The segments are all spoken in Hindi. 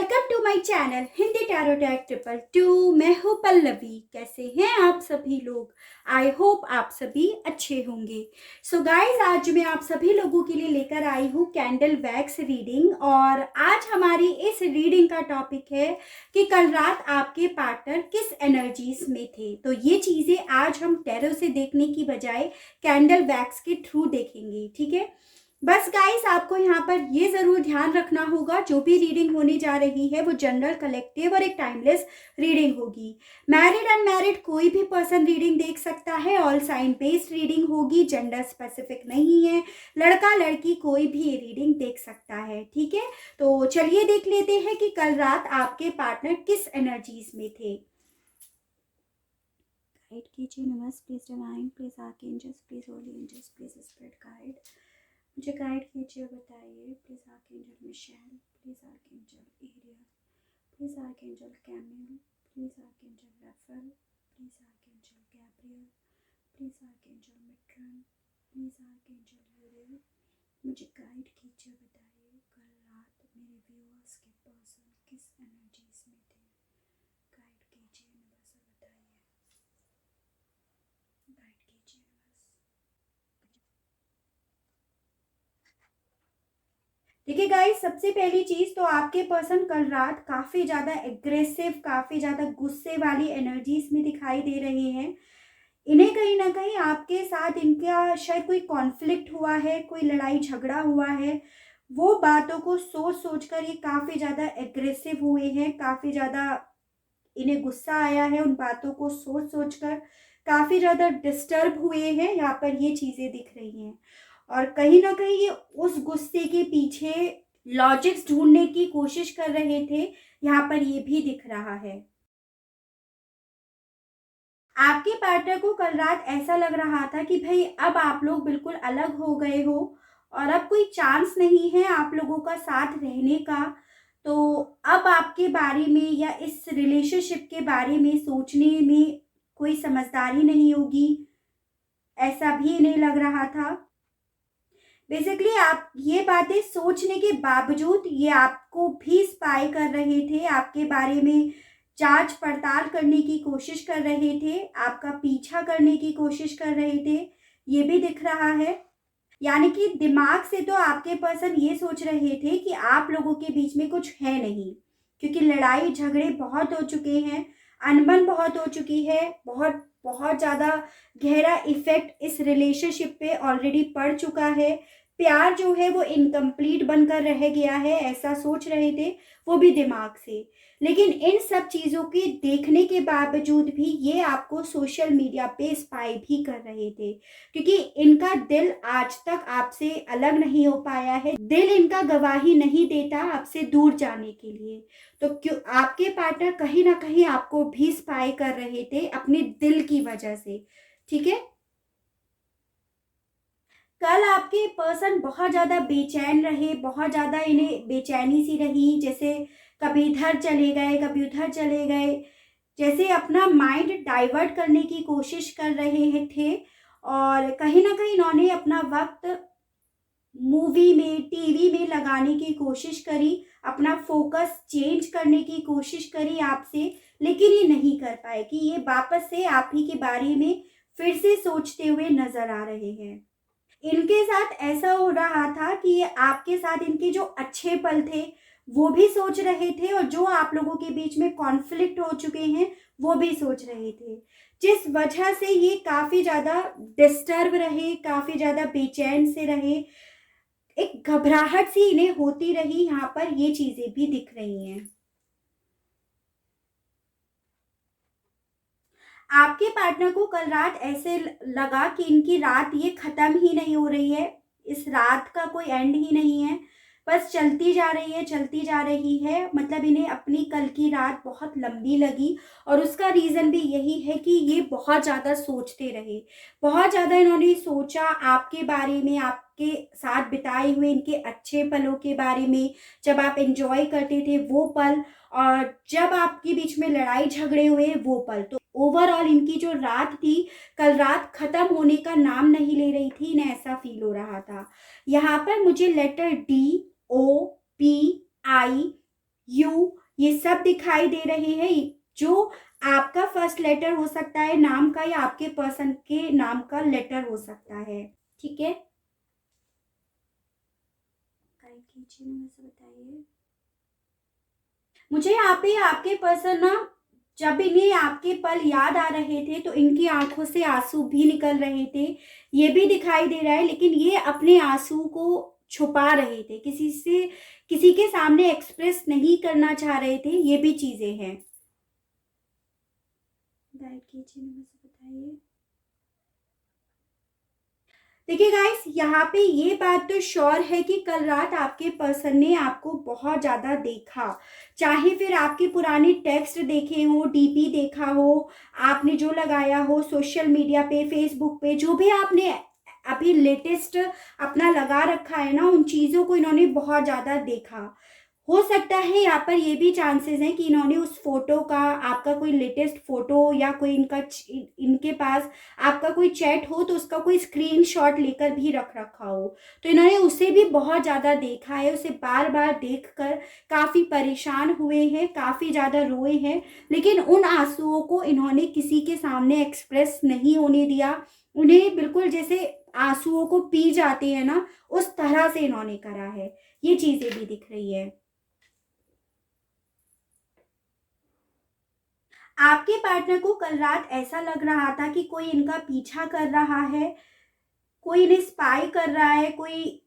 Welcome to my channel Hindi tarot tag 222। मैं हूँ पल्लवी। कैसे हैं आप सभी लोग? आई होप आप सभी अच्छे होंगे। सो गाइज, आज मैं आप सभी लोगों के लिए लेकर आई हूँ कैंडल वैक्स रीडिंग। और आज हमारी इस रीडिंग का टॉपिक है कि कल रात आपके पार्टनर किस एनर्जीज में थे। तो ये चीज़ें आज हम टैरो से देखने की बजाय कैंडल वैक्स के थ्रू देखेंगे, ठीक है। बस गाइस, आपको यहाँ पर ये ज़रूर ध्यान रखना होगा, जो भी रीडिंग होने जा रही है वो जनरल, कलेक्टिव और एक टाइमलेस रीडिंग होगी। मैरिड अनमैरिड कोई भी पर्सन रीडिंग देख सकता है। ऑल साइन बेस्ड रीडिंग होगी, जेंडर स्पेसिफिक नहीं है। लड़का लड़की कोई भी ये रीडिंग देख सकता है, ठीक है। तो चलिए देख लेते हैं कि कल रात आपके पार्टनर किस एनर्जीज में थे। गाइड कीजिए, नमस्ते, please divine, please archangels, please holy angels, please spirit guide, मुझे गाइड कीजिए, बताइए। Please archangel Michael, please archangel Ariel, please archangel Chamuel, please archangel Raphael, please archangel Gabriel, please archangel Metatron, please archangel Uriel, मुझे गाइड कीजिए, बताइए कल रात मेरे व्यूअर्स के पर्सन किस एनर्जीज में थे। गाइड कीजिए, बस बताइए, गाइड कीजिए बस। देखिए गाइस, सबसे पहली चीज तो आपके पर्सन कल रात काफी ज्यादा एग्रेसिव, काफी ज्यादा गुस्से वाली एनर्जीज में दिखाई दे रहे हैं। इन्हें कहीं ना कहीं आपके साथ इनका शायद कोई कॉन्फ्लिक्ट हुआ है, कोई लड़ाई झगड़ा हुआ है। वो बातों को सोच सोच कर ये काफी ज्यादा एग्रेसिव हुए हैं, काफी ज्यादा इन्हें गुस्सा आया है। उन बातों को सोच सोच कर काफी ज्यादा डिस्टर्ब हुए हैं। यहाँ पर ये चीजें दिख रही हैं और कहीं ना कहीं ये उस गुस्से के पीछे लॉजिक्स ढूंढने की कोशिश कर रहे थे। यहाँ पर ये भी दिख रहा है। आपके पार्टनर को कल रात ऐसा लग रहा था कि भाई अब आप लोग बिल्कुल अलग हो गए हो और अब कोई चांस नहीं है आप लोगों का साथ रहने का। तो अब आपके बारे में या इस रिलेशनशिप के बारे में सोचने में कोई समझदारी नहीं होगी, ऐसा भी इन्हें लग रहा था। बेसिकली आप ये बातें सोचने के बावजूद ये आपको भी स्पाई कर रहे थे, आपके बारे में जांच पड़ताल करने की कोशिश कर रहे थे, आपका पीछा करने की कोशिश कर रहे थे, ये भी दिख रहा है। यानी कि दिमाग से तो आपके पर्सन ये सोच रहे थे कि आप लोगों के बीच में कुछ है नहीं, क्योंकि लड़ाई झगड़े बहुत हो चुके हैं, अनबन बहुत हो चुकी है, बहुत बहुत ज़्यादा गहरा इफेक्ट इस रिलेशनशिप पे ऑलरेडी पड़ चुका है। प्यार जो है वो इनकम्प्लीट बनकर रह गया है, ऐसा सोच रहे थे, वो भी दिमाग से। लेकिन इन सब चीज़ों के देखने के बावजूद भी ये आपको सोशल मीडिया पे स्पाई भी कर रहे थे, क्योंकि इनका दिल आज तक आपसे अलग नहीं हो पाया है। दिल इनका गवाही नहीं देता आपसे दूर जाने के लिए। तो क्यों आपके पार्टनर कहीं ना कहीं आपको भी स्पाई कर रहे थे अपने दिल की वजह से, ठीक है। कल आपके पर्सन बहुत ज़्यादा बेचैन रहे, बहुत ज़्यादा इन्हें बेचैनी सी रही, जैसे कभी इधर चले गए, कभी उधर चले गए, जैसे अपना माइंड डाइवर्ट करने की कोशिश कर रहे हैं थे। और कहीं ना कहीं इन्होंने अपना वक्त मूवी में, टीवी में लगाने की कोशिश करी, अपना फोकस चेंज करने की कोशिश करी आपसे, लेकिन ये नहीं कर पाए कि ये वापस से आप ही के बारे में फिर से सोचते हुए नजर आ रहे हैं। इनके साथ ऐसा हो रहा था कि ये आपके साथ इनके जो अच्छे पल थे वो भी सोच रहे थे, और जो आप लोगों के बीच में कॉन्फ्लिक्ट हो चुके हैं वो भी सोच रहे थे, जिस वजह से ये काफी ज्यादा डिस्टर्ब रहे, काफी ज्यादा बेचैन से रहे, एक घबराहट सी इन्हें होती रही। यहाँ पर ये चीजें भी दिख रही हैं। आपके पार्टनर को कल रात ऐसे लगा कि इनकी रात ये खत्म ही नहीं हो रही है, इस रात का कोई एंड ही नहीं है, बस चलती जा रही है, चलती जा रही है। मतलब इन्हें अपनी कल की रात बहुत लंबी लगी, और उसका रीज़न भी यही है कि ये बहुत ज़्यादा सोचते रहे, बहुत ज़्यादा इन्होंने सोचा आपके बारे में, आपके साथ बिताए हुए इनके अच्छे पलों के बारे में, जब आप एंजॉय करते थे वो पल, और जब आपके बीच में लड़ाई झगड़े हुए वो पल। तो ओवरऑल इनकी जो रात थी, कल रात खत्म होने का नाम नहीं ले रही थी, इन्हें ऐसा फील हो रहा था। यहाँ पर मुझे letter D O P I U, ये सब दिखाई दे रहे हैं, जो आपका फर्स्ट लेटर हो सकता है नाम का, या आपके पर्सन के नाम का लेटर हो सकता है। ठीक है, गाइड कीजिए, मुझे बताइए। मुझे यहाँ पे आपके पर्सन ना, जब इन्हें आपके पल याद आ रहे थे तो इनकी आंखों से आंसू भी निकल रहे थे, ये भी दिखाई दे रहा है, लेकिन ये अपने आंसू को छुपा रहे थे, किसी के सामने एक्सप्रेस नहीं करना चाह रहे थे, ये भी चीजें हैं। गाइड कीजिए, मुझे बताइए। देखिए गाइस, यहाँ पे ये बात तो श्योर है कि कल रात आपके पर्सन ने आपको बहुत ज़्यादा देखा, चाहे फिर आपके पुराने टेक्स्ट देखे हो, डीपी देखा हो, आपने जो लगाया हो सोशल मीडिया पे, फेसबुक पे, जो भी आपने अभी लेटेस्ट अपना लगा रखा है ना, उन चीज़ों को इन्होंने बहुत ज़्यादा देखा। हो सकता है यहाँ पर ये भी चांसेस हैं कि इन्होंने उस फोटो का, आपका कोई लेटेस्ट फोटो या कोई इनके पास आपका कोई चैट हो तो उसका कोई स्क्रीनशॉट लेकर भी रख रखा हो, तो इन्होंने उसे भी बहुत ज़्यादा देखा है, उसे बार बार देखकर काफ़ी परेशान हुए हैं, काफ़ी ज़्यादा रोए हैं, लेकिन उन आंसुओं को इन्होंने किसी के सामने एक्सप्रेस नहीं होने दिया। उन्हें बिल्कुल जैसे आंसुओं को पी जाते हैं ना, उस तरह से इन्होंने करा है, ये चीज़ें भी दिख रही है। आपके पार्टनर को कल रात ऐसा लग रहा था कि कोई इनका पीछा कर रहा है, कोई इन्हें स्पाई कर रहा है, कोई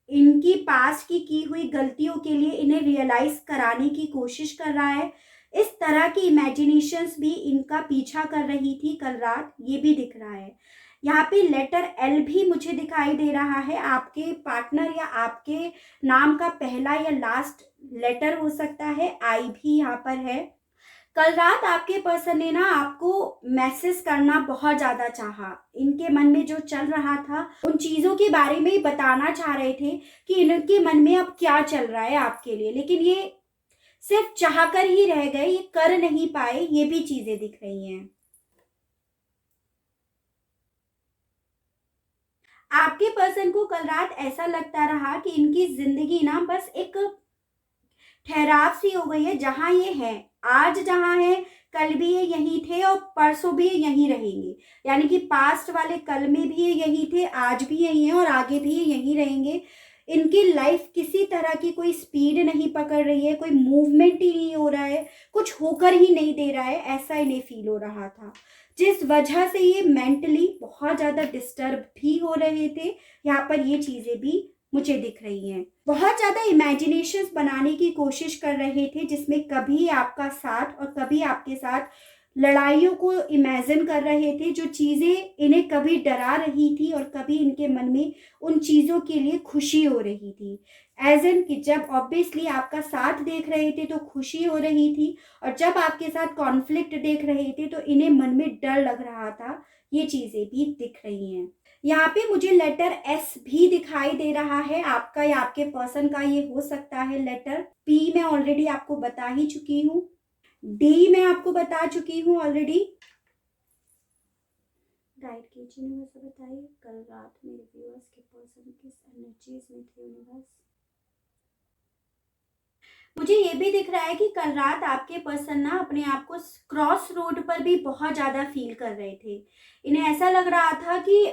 इनकी पास्ट की हुई गलतियों के लिए इन्हें रियलाइज कराने की कोशिश कर रहा है। इस तरह की इमेजिनेशंस भी इनका पीछा कर रही थी कल रात, ये भी दिख रहा है। यहाँ पे लेटर एल भी मुझे दिखाई दे रहा है, आपके पार्टनर या आपके नाम का पहला या लास्ट लेटर हो सकता है, आई भी यहाँ पर है। कल रात आपके पर्सन ने ना आपको मैसेज करना बहुत ज़्यादा चाहा, इनके मन में जो चल रहा था उन चीज़ों के बारे में ही बताना चाह रहे थे कि इनके मन में अब क्या चल रहा है आपके लिए, लेकिन ये सिर्फ चाह कर ही रह गए, ये कर नहीं पाए, ये भी चीज़ें दिख रही हैं। आपके पर्सन को कल रात ऐसा लगता रहा कि इनकी जिंदगी ना बस एक ठहराव सी हो गई है, जहां ये हैं, आज जहां है, कल भी ये यहीं थे और परसों भी ये यहीं रहेंगे, यानी कि पास्ट वाले कल में भी ये यहीं थे, आज भी यहीं हैं और आगे भी ये यहीं रहेंगे। इनकी लाइफ किसी तरह की कोई स्पीड नहीं पकड़ रही है, कोई मूवमेंट ही नहीं हो रहा है, कुछ होकर ही नहीं दे रहा है, ऐसा इन्हें फील हो रहा था, जिस वजह से ये मेंटली बहुत ज़्यादा डिस्टर्ब भी हो रहे थे। यहाँ पर ये चीज़ें भी मुझे दिख रही हैं। बहुत ज़्यादा इमेजिनेशंस बनाने की कोशिश कर रहे थे, जिसमें कभी आपका साथ और कभी आपके साथ लड़ाइयों को इमेजिन कर रहे थे, जो चीज़ें इन्हें कभी डरा रही थी और कभी इनके मन में उन चीज़ों के लिए खुशी हो रही थी। एज एन कि जब ऑब्वियसली आपका साथ देख रहे थे तो खुशी हो रही थी, और जब आपके साथ कॉन्फ्लिक्ट देख रहे थे तो इन्हें मन में डर लग रहा था, ये चीज़ें भी दिख रही हैं। यहाँ पे मुझे लेटर एस भी दिखाई दे रहा है, आपका या आपके पर्सन का ये हो सकता है लेटर। पी मैं ऑलरेडी आपको बता ही चुकी हूँ, डी मैं आपको बता चुकी हूँ ऑलरेडी। गाइड कीजिए, मुझे बताइए कल रात मेरे व्यूअर्स के पर्सन किस एनर्जीज में थे यूनिवर्स। मुझे ये भी दिख रहा है कि कल रात आपके पर्सन ना अपने आप को क्रॉस रोड पर भी बहुत ज़्यादा फील कर रहे थे। इन्हें ऐसा लग रहा था कि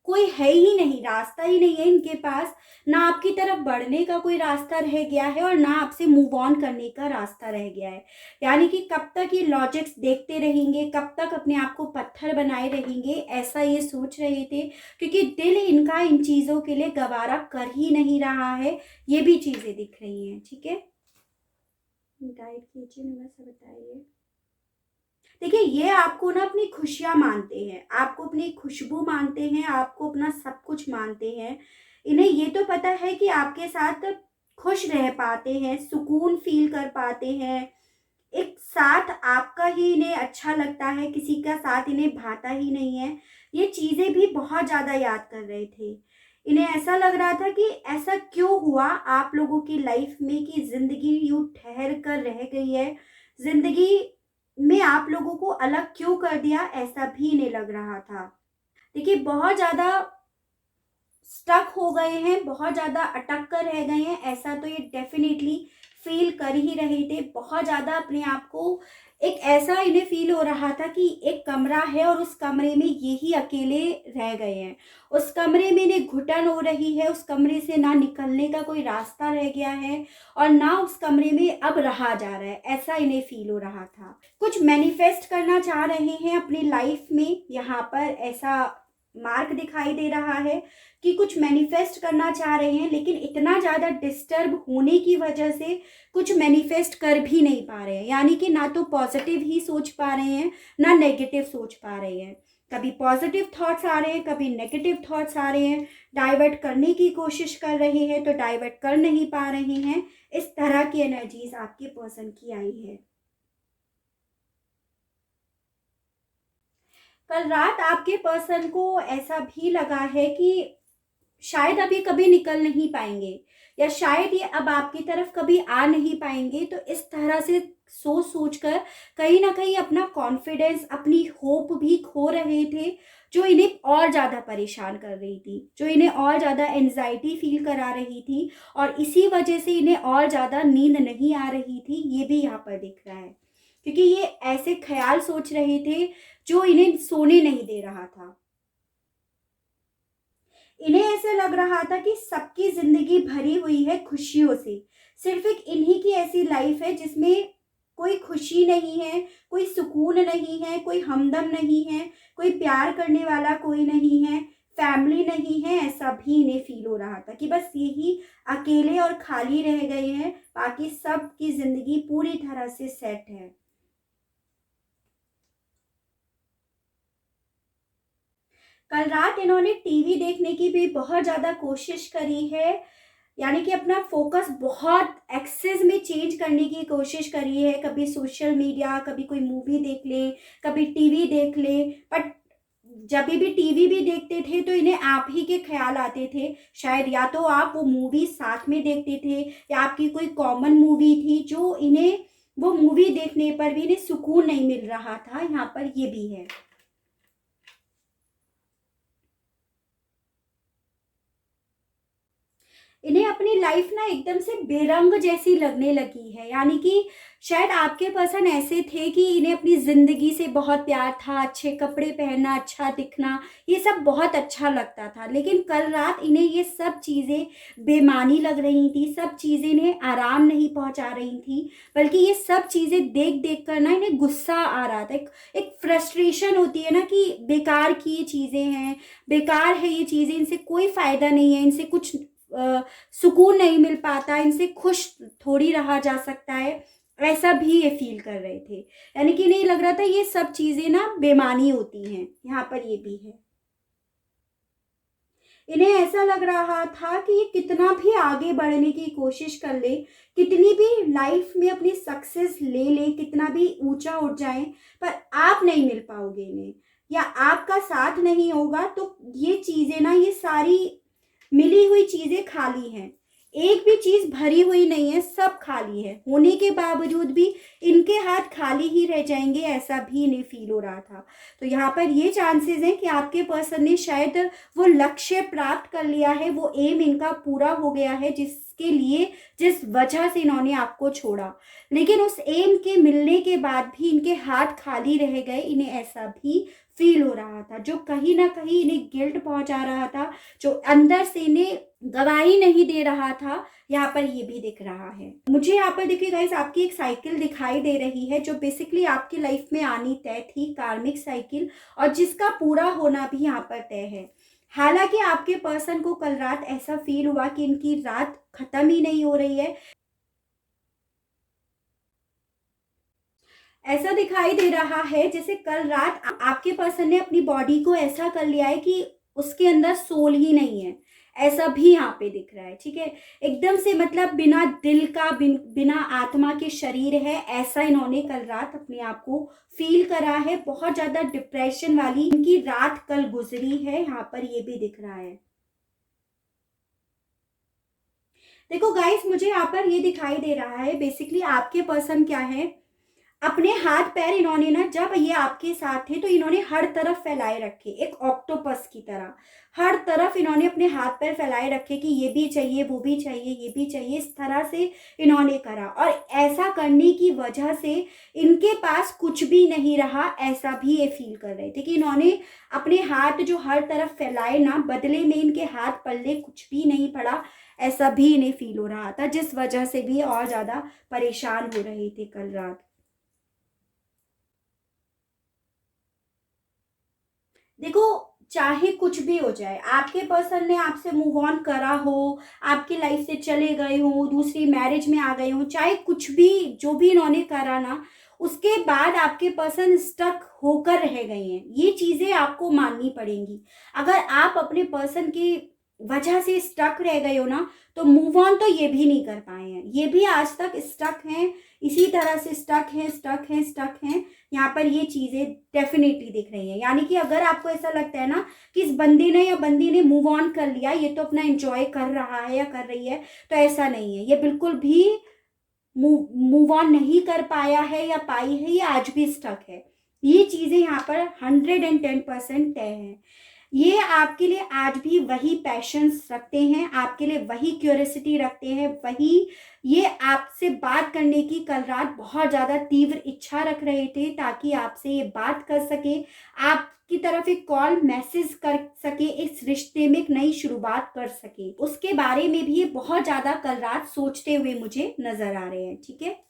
कोई है ही नहीं, रास्ता ही नहीं है इनके पास, ना आपकी तरफ बढ़ने का कोई रास्ता रह गया है और ना आपसे मूव ऑन करने का रास्ता रह गया है। यानी कि कब तक ये लॉजिक्स देखते रहेंगे, कब तक अपने आप को पत्थर बनाए रहेंगे, ऐसा ये सोच रहे थे, क्योंकि दिल इनका इन चीज़ों के लिए गवारा कर ही नहीं रहा है, ये भी चीज़ें दिख रही हैं। ठीक है, गाइड कीजिए, मुझे बताइए। देखिए, ये आपको ना अपनी खुशियाँ मानते हैं, आपको अपनी खुशबू मानते हैं, आपको अपना सब कुछ मानते हैं। इन्हें ये तो पता है कि आपके साथ खुश रह पाते हैं, सुकून फ़ील कर पाते हैं। एक साथ आपका ही इन्हें अच्छा लगता है, किसी का साथ इन्हें भाता ही नहीं है। ये चीज़ें भी बहुत ज़्यादा याद कर रहे थे। इन्हें ऐसा लग रहा था कि ऐसा क्यों हुआ आप लोगों की लाइफ़ में कि ज़िंदगी यूँ ठहर कर रह गई है। ज़िंदगी में आप लोगों को अलग क्यों कर दिया, ऐसा भी इन्हें लग रहा था। देखिए, बहुत ज़्यादा स्टक हो गए हैं, बहुत ज़्यादा अटक कर रह गए हैं, ऐसा तो ये डेफ़िनेटली कर ही रहे थे, बहुत ज़्यादा अपने आप को एक ऐसा इन्हें फ़ील हो रहा था कि एक कमरा है और उस कमरे में ये ही अकेले रह गए हैं। उस कमरे में इन्हें घुटन हो रही है, उस कमरे से ना निकलने का कोई रास्ता रह गया है और ना उस कमरे में अब रहा जा रहा है, ऐसा इन्हें फ़ील हो रहा था। कुछ मैनिफेस्ट करना चाह रहे हैं अपनी लाइफ़ में, यहाँ पर ऐसा मार्क दिखाई दे रहा है कि कुछ मैनिफेस्ट करना चाह रहे हैं, लेकिन इतना ज़्यादा डिस्टर्ब होने की वजह से कुछ मैनिफेस्ट कर भी नहीं पा रहे हैं। यानी कि ना तो पॉजिटिव ही सोच पा रहे हैं, ना नेगेटिव सोच पा रहे हैं। कभी पॉजिटिव थॉट्स आ रहे हैं, कभी नेगेटिव थॉट्स आ रहे हैं। डाइवर्ट करने की कोशिश कर रहे हैं तो डाइवर्ट कर नहीं पा रहे हैं। इस तरह की एनर्जीज आपके पर्सन की आई है। कल रात आपके पर्सन को ऐसा भी लगा है कि शायद अब ये कभी निकल नहीं पाएंगे, या शायद ये अब आपकी तरफ कभी आ नहीं पाएंगे। तो इस तरह से सोच सोच कर कहीं ना कहीं अपना कॉन्फिडेंस, अपनी होप भी खो रहे थे, जो इन्हें और ज़्यादा परेशान कर रही थी, जो इन्हें और ज़्यादा एनजाइटी फील करा रही थी, और इसी वजह से इन्हें और ज़्यादा नींद नहीं आ रही थी। ये भी यहाँ पर दिख रहा है, क्योंकि ये ऐसे ख्याल सोच रहे थे जो इन्हें सोने नहीं दे रहा था। इन्हें ऐसे लग रहा था कि सबकी जिंदगी भरी हुई है खुशियों से, सिर्फ एक इन्हीं की ऐसी लाइफ है जिसमें कोई खुशी नहीं है, कोई सुकून नहीं है, कोई हमदम नहीं है, कोई प्यार करने वाला कोई नहीं है, फैमिली नहीं है। ऐसा भी इन्हें फील हो रहा था कि बस यही अकेले और खाली रह गए हैं, बाकी सबकी जिंदगी पूरी तरह से सेट है। कल रात इन्होंने टीवी देखने की भी बहुत ज़्यादा कोशिश करी है, यानी कि अपना फोकस बहुत एक्सेस में चेंज करने की कोशिश करी है। कभी सोशल मीडिया, कभी कोई मूवी देख ले, कभी टीवी देख ले, बट जब भी टीवी भी देखते थे तो इन्हें आप ही के ख्याल आते थे। शायद या तो आप वो मूवी साथ में देखते थे, या आपकी कोई कॉमन मूवी थी जो इन्हें, वो मूवी देखने पर भी इन्हें सुकून नहीं मिल रहा था। यहाँ पर ये भी है। इन्हें अपनी लाइफ ना एकदम से बेरंग जैसी लगने लगी है, यानी कि शायद आपके पर्सन ऐसे थे कि इन्हें अपनी ज़िंदगी से बहुत प्यार था, अच्छे कपड़े पहनना, अच्छा दिखना, ये सब बहुत अच्छा लगता था। लेकिन कल रात इन्हें ये सब चीज़ें बेमानी लग रही थी, सब चीज़ें इन्हें आराम नहीं पहुंचा रही थी, बल्कि ये सब चीज़ें देख देख कर ना इन्हें गुस्सा आ रहा था। एक फ्रस्ट्रेशन होती है ना कि बेकार की ये चीज़ें हैं, बेकार है ये चीज़ें, इनसे कोई फ़ायदा नहीं है, इनसे कुछ सुकून नहीं मिल पाता, इनसे खुश थोड़ी रहा जा सकता है, ऐसा भी ये फील कर रहे थे। यानी कि नहीं लग रहा था ये सब चीज़ें ना बेमानी होती हैं। यहाँ पर ये भी है। इन्हें ऐसा लग रहा था कि ये कितना भी आगे बढ़ने की कोशिश कर ले, कितनी भी लाइफ में अपनी सक्सेस ले ले, कितना भी ऊंचा उठ जाए, पर आप नहीं मिल पाओगे इन्हें, या आपका साथ नहीं होगा। तो ये चीज़ें ना, ये सारी मिली हुई चीजें खाली हैं, एक भी चीज भरी हुई नहीं है, सब खाली है। होने के बावजूद भी इनके हाथ खाली ही रह जाएंगे, ऐसा भी इन्हें फील हो रहा था। तो यहाँ पर ये चांसेस हैं कि आपके पर्सन ने शायद वो लक्ष्य प्राप्त कर लिया है, वो एम इनका पूरा हो गया है, जिसके लिए, जिस वजह से इन्होंने आपको छोड़ा। लेकिन उस एम के मिलने के बाद भी इनके हाथ खाली रह गए, इन्हें ऐसा भी फील हो रहा था, जो कहीं ना कहीं इन्हें गिल्ट पहुंचा रहा था, जो अंदर से इन्हें गवाही नहीं दे रहा था। यहाँ पर ये भी दिख रहा है मुझे। यहाँ पर देखिए गाइस, आपकी एक साइकिल दिखाई दे रही है जो बेसिकली आपकी लाइफ में आनी तय थी, कार्मिक साइकिल, और जिसका पूरा होना भी यहाँ पर तय है। हालांकि आपके पर्सन को कल रात ऐसा फील हुआ कि इनकी रात खत्म ही नहीं हो रही है। ऐसा दिखाई दे रहा है जैसे कल रात आपके पर्सन ने अपनी बॉडी को ऐसा कर लिया है कि उसके अंदर सोल ही नहीं है, ऐसा भी यहाँ पे दिख रहा है। ठीक है, एकदम से मतलब बिना दिल का, बिना आत्मा के शरीर है, ऐसा इन्होंने कल रात अपने आप को फील करा है। बहुत ज्यादा डिप्रेशन वाली इनकी रात कल गुजरी है, यहाँ पर ये भी दिख रहा है। देखो गाइस, मुझे यहाँ पर ये दिखाई दे रहा है बेसिकली आपके पर्सन क्या है, अपने हाथ पैर इन्होंने ना, जब ये आपके साथ थे तो इन्होंने हर तरफ फैलाए रखे, एक ऑक्टोपस की तरह हर तरफ इन्होंने अपने हाथ पैर फैलाए रखे कि ये भी चाहिए, वो भी चाहिए, ये भी चाहिए, इस तरह से इन्होंने करा। और ऐसा करने की वजह से इनके पास कुछ भी नहीं रहा, ऐसा भी ये फील कर रहे थे कि इन्होंने अपने हाथ जो हर तरफ फैलाए ना, बदले में इनके हाथ पल्ले कुछ भी नहीं पड़ा, ऐसा भी इन्हें फील हो रहा था, जिस वजह से भी और ज़्यादा परेशान हो रहे थे कल रात। देखो, चाहे कुछ भी हो जाए, आपके पर्सन ने आपसे मूव ऑन करा हो, आपकी लाइफ से चले गए हो, दूसरी मैरिज में आ गए हो, चाहे कुछ भी जो भी इन्होंने करा ना, उसके बाद आपके पर्सन स्टक होकर रह गए हैं, ये चीज़ें आपको माननी पड़ेंगी। अगर आप अपने पर्सन की वजह से स्टक रह गए हो ना, तो मूव ऑन तो ये भी नहीं कर पाए हैं, ये भी आज तक स्टक हैं, इसी तरह से स्टक हैं, स्टक हैं, स्टक हैं। यहाँ पर ये चीज़ें डेफिनेटली दिख रही हैं। यानी कि अगर आपको ऐसा लगता है ना कि इस बंदे ने या बंदी ने मूव ऑन कर लिया, ये तो अपना एंजॉय कर रहा है या कर रही है, तो ऐसा नहीं है, ये बिल्कुल भी मूव ऑन नहीं कर पाया है या पाई है, ये आज भी स्टक है। ये चीज़ें यहाँ पर 110% तय हैं। ये आपके लिए आज भी वही पैशंस रखते हैं, आपके लिए वही क्यूरियोसिटी रखते हैं, वही ये आपसे बात करने की कल रात बहुत ज़्यादा तीव्र इच्छा रख रहे थे, ताकि आपसे ये बात कर सके, आपकी तरफ एक कॉल मैसेज कर सके, इस रिश्ते में एक नई शुरुआत कर सके। उसके बारे में भी ये बहुत ज़्यादा कल रात सोचते हुए मुझे नज़र आ रहे हैं। ठीक है,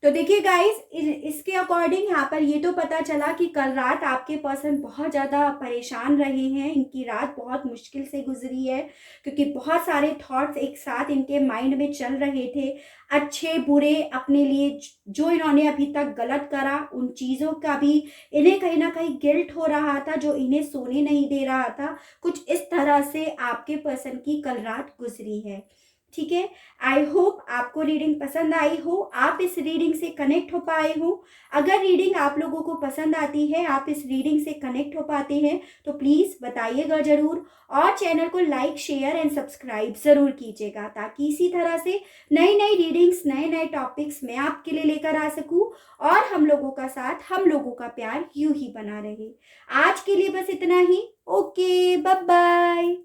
तो देखिए गाइस, इसके अकॉर्डिंग यहाँ पर ये तो पता चला कि कल रात आपके पर्सन बहुत ज़्यादा परेशान रहे हैं, इनकी रात बहुत मुश्किल से गुजरी है, क्योंकि बहुत सारे थॉट्स एक साथ इनके माइंड में चल रहे थे, अच्छे बुरे अपने लिए, जो इन्होंने अभी तक गलत करा उन चीज़ों का भी इन्हें कहीं ना कहीं गिल्ट हो रहा था, जो इन्हें सोने नहीं दे रहा था। कुछ इस तरह से आपके पर्सन की कल रात गुजरी है। ठीक है, आई होप आपको रीडिंग पसंद आई हो, आप इस रीडिंग से कनेक्ट हो पाए हो। अगर रीडिंग आप लोगों को पसंद आती है, आप इस रीडिंग से कनेक्ट हो पाते हैं, तो प्लीज़ बताइएगा ज़रूर, और चैनल को लाइक, शेयर एंड सब्सक्राइब ज़रूर कीजिएगा, ताकि इसी तरह से नई नई रीडिंग्स, नए नए टॉपिक्स मैं आपके लिए लेकर आ सकूं, और हम लोगों का साथ, हम लोगों का प्यार यूं ही बना रहे। आज के लिए बस इतना ही। Okay, bye bye.